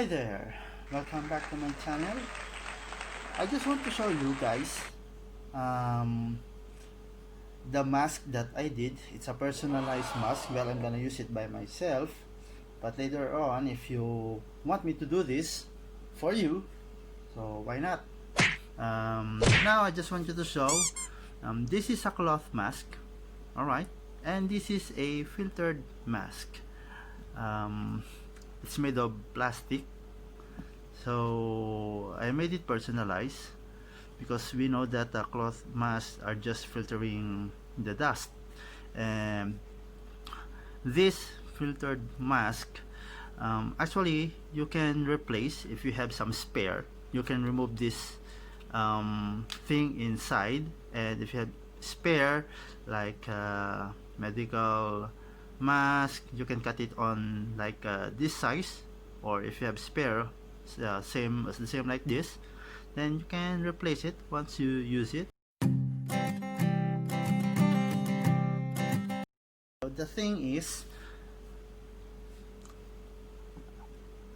Hi there, welcome back to my channel. I just want to show you guys um, the mask that I did. It's a personalized mask. Well, I'm gonna use it by myself, but later on, if you want me to do this for you, so why not? Now I just want you to show this is a cloth mask, alright, and this is a filtered mask. It's made of plastic, so I made it personalized because we know that the cloth masks are just filtering the dust, and this filtered mask, actually you can replace. If you have some spare, you can remove this thing inside, and if you have spare like medical mask, you can cut it on like this size, or if you have spare same as the same like this, then you can replace it once you use it. So the thing is,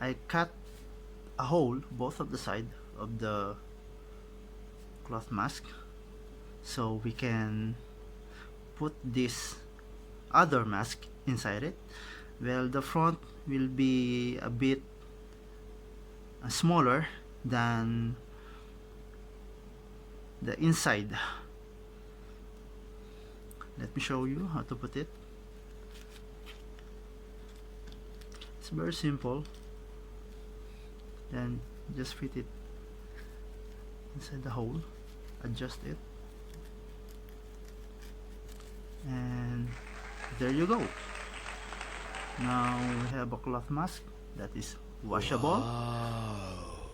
I cut a hole both of the side of the cloth mask so we can put this other mask inside it. Well, the front will be a bit smaller than the inside. Let me show you how to put it. It's very simple. Then just fit it inside the hole, adjust it, and there you go. Now we have a cloth mask that is washable. Wow.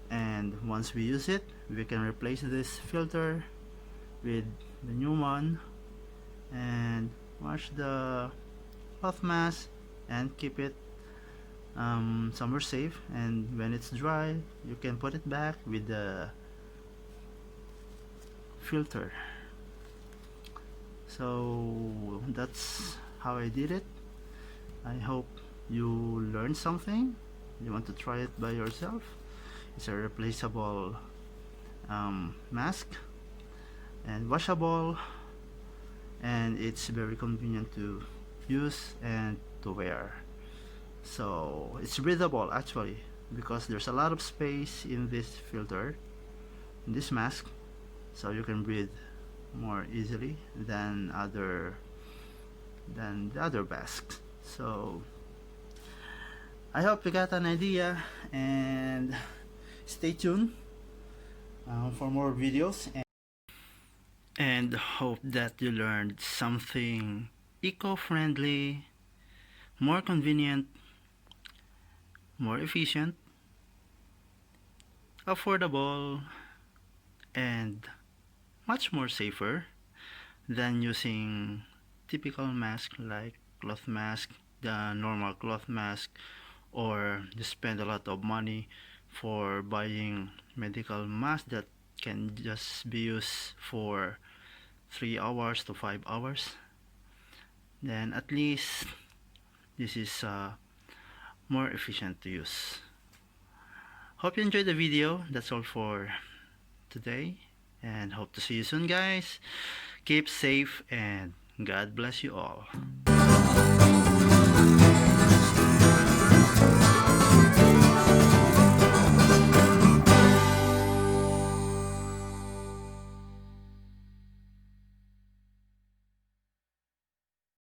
And once we use it, we can replace this filter with the new one and wash the cloth mask and keep it somewhere safe, and when it's dry you can put it back with the filter. So that's how I did it. I hope you learned something. You want to try it by yourself. It's a replaceable mask and washable, and it's very convenient to use and to wear. So it's breathable actually, because there's a lot of space in this filter, in this mask, so you can breathe more easily than the other masks. So I hope you got an idea, and stay tuned for more videos, and hope that you learned something eco-friendly, more convenient, more efficient, affordable, and much more safer than using typical mask like cloth mask, the normal cloth mask, or you spend a lot of money for buying medical mask that can just be used for 3 hours to 5 hours. Then at least this is more efficient to use. Hope you enjoyed the video. That's all for today, and hope to see you soon, guys. Keep safe and God bless you all.